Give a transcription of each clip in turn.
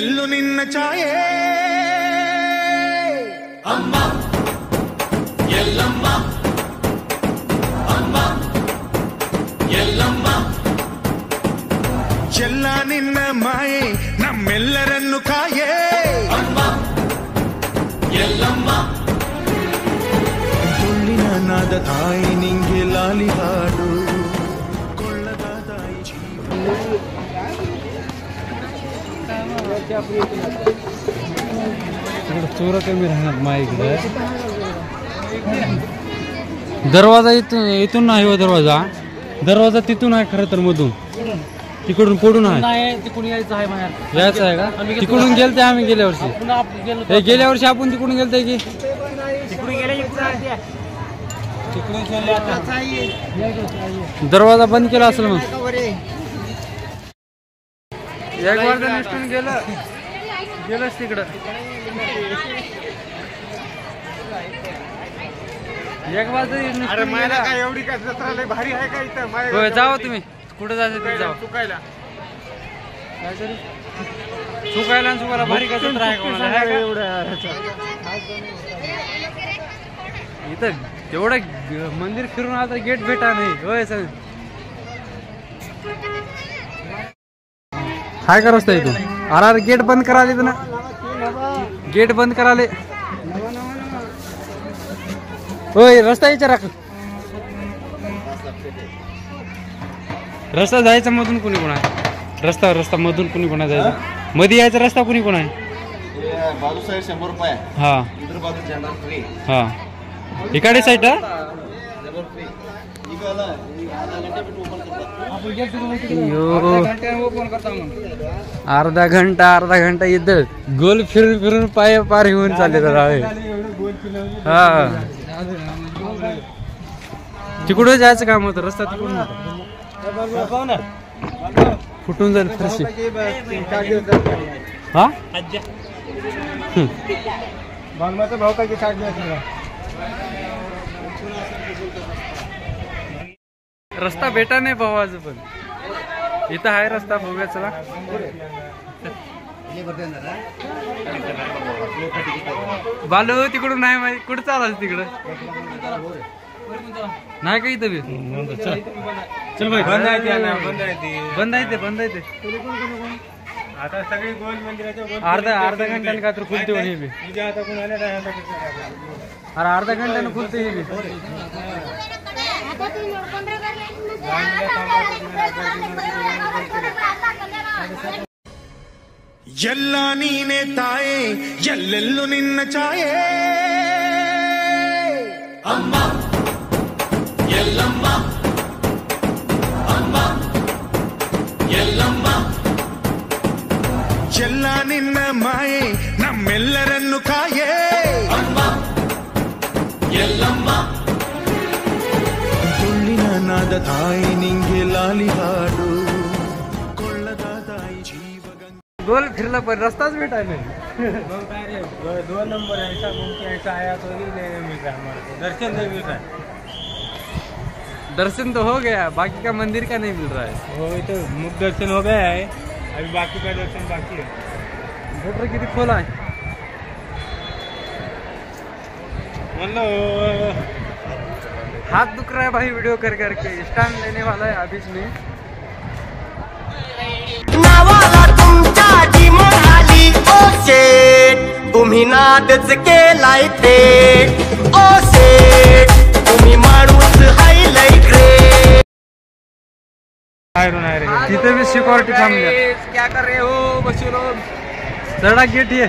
ಎಲ್ಲೆಲ್ಲೂ ನಿನ್ನ ಛಾಯೆ ಅಮ್ಮ ಎಲ್ಲಮ್ಮ ಅಮ್ಮ ಎಲ್ಲಮ್ಮ ಎಲ್ಲ ನಿನ್ನ ಮಾಯೆ ನಮ್ಮೆಲ್ಲರನ್ನು ಕಾಯೆ ಅಮ್ಮ ಎಲ್ಲಮ್ಮ ತುಳ್ಳಿನ ನಾದ ತಾಯಿ ನಿಂಗೆ ಲಾಲಿ ಹಾಡು ಕೊಳ್ಳದ ತಾಯಿ चोरत मी राहणार माझ्याकडे दरवाजा इथून नाही हो दरवाजा तिथून आहे खरं तर मधून तिकडून पुढून आहे तिकडून यायचं आहे का तिकडून गेलते आम्ही गेल्या वर्षी आपण तिकडून गेलते की दरवाजा बंद केला असेल मग एक वाजता निसटून गेलंच तिकडं एक वाजता एवढी काय जत्रा लय भारी आहे का इथं जावा तुम्ही कुठे जायचं ते जावा चुकायला काहीतरी चुकायला आणि चुकायला भारी का जत्रा आहे कोणाला इथं तेवढं मंदिर फिरून आता गेट भेटा नाही होय सर काय का रस्ता इथून अरे गेट बंद कराले ना गेट बंद कराले होय रस्ता विचारा रस्ता जायचा मधून कुणी कोण आहे रस्ता मधून कुणी कोणा जायचं मध्ये यायचा रस्ता कुणी कोण आहे बाजू साईड 100 रुपये हा इतर बाजू जनरल फ्री हा इकडे साईड अर्धा घंटा इथं गोल फिरून पाय पार घेऊन चालले तर हा तिकडे जायचं काम होतं रस्ता तिकडून फुटून जाईल फरशी हा भाव काय रस्ता भेटा नाही भावाचं पण इथं आहे रस्ता बघूया चला बालू तिकडून नाही माहिती कुठं चालायचं तिकडं नाही का इथं चल भाई बंद आहे ते आता सगळे गोल मंदिराच्या अर्धा घंट्याने का तर खुलते हे बी आता कोणाला अरे अर्धा घंट्याने खुलते हे बी ಎಲ್ಲ ನೀನೆ ತಾಯೇ ಎಲ್ಲೆಲ್ಲೂ ನಿನ್ನ ಛಾಯೆ ಅಮ್ಮ ಎಲ್ಲಮ್ಮ ಅಮ್ಮ ಎಲ್ಲಮ್ಮ ಎಲ್ಲ ನಿನ್ನ ಮಾಯೆ ನಮ್ಮೆಲ್ಲರನ್ನು ಕಾಯೆ ಅಮ್ಮ ಎಲ್ಲಮ್ಮ ತುಳ್ಳಿನ ನಾದ ತಾಯಿ ನಿಂಗೆ ಲಾಲಿ ಹಾಡು ಕೊಳ್ಳದ ತಾಯಿ गोल फिरला पण रस्ताच भेटायला नाही 2 नंबर ऐसा घूम के ऐसा आया तो ही नहीं मिल रहा हमारे को दर्शन नहीं मिल रहा है दर्शन तो हो गया बाकी का मंदिर का नहीं मिल रहा है वो तो मुख दर्शन हो गया है अभी बाकी का दर्शन बाकी है मोटर किती खोल आहे मतलब हाथ दुख रहा है भाई वीडियो कर करके स्टैंड लेने वाला है अभी नहीं नावाला तुमच्या जिमन आली ओ शेट तुम्ही नादच केलाय थेट ओ शेट तुम्ही माणूस हाय लय ग्रेट तिथे भी सिक्युरिटी थांबल्या क्या कर रहे हो बच्चों लोग चढा गेट ये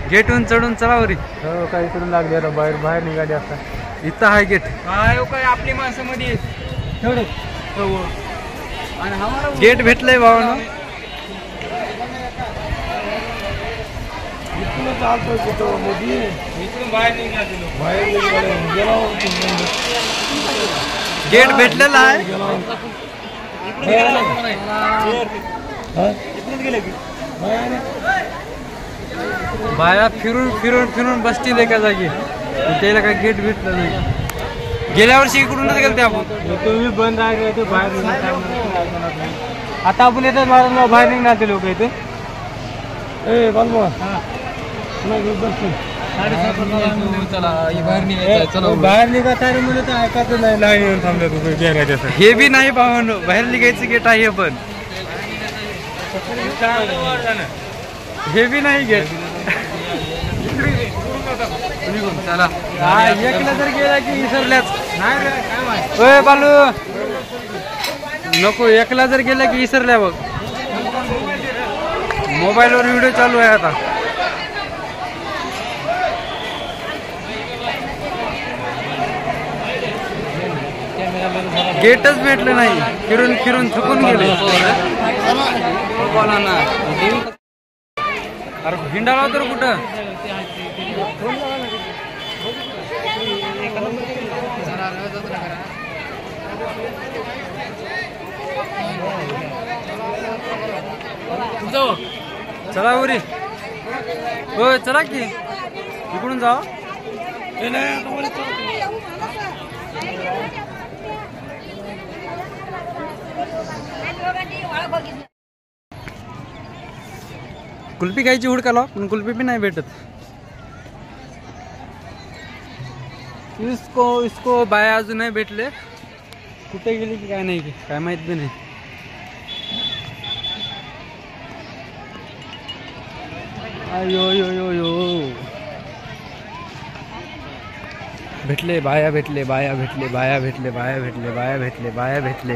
गेटहून चढून चला वरी हो काही करून लागले बाहेर निघाले असता इथं आहे गेट काय हो काय आपली माणसं मध्ये तेवढे आणि आम्हाला गेट भेटलंय भावानं चालतो तिथं मोदी इथून बाहेर निघाले बाहेर गेट भेटलेला आहे. बाया फिरून फिरून फिरून बसतील एका जागी, त्याला काय गेट भेटलं नाही. गेल्या वर्षी इकडूनच गेलते आपण. तुम्ही बंद आहे ते बाहेर आता आपण येतात महाराज बाहेर निघणार ते लोक इथे. बाहेर निघा तरी मुलं तर ऐकायचं नाही. लाईन येऊन थांबल्या तुम्ही गेल्याच्या. हे बी नाही पाहून बाहेर निघायचं गेट आहे पण हे बी नाही गेट. चला एकला जर गेला की विसरल्याच नाही. ओय बालू नको, एकला जर गेला की विसरल्या बघ. मोबाईलवर व्हिडिओ चालू आहे आता. गेटच भेटलं नाही, फिरून फिरून थकून गेले. अरे हिंडाळा तर कुठं. चला उरी हो, चला की इकडून जा. कुल्फी खायची हुडकाला पण कुल्फी बी नाही भेटत. इसको बाया अजून नाही भेटले. कुठे गेली की काय नाही की काय माहित बी नाही. अयो यो यो यो भेटले बाया, भेटले बाया, भेटले बाया, भेटले बाया, भेटले बाया, भेटले बाया, भेटले.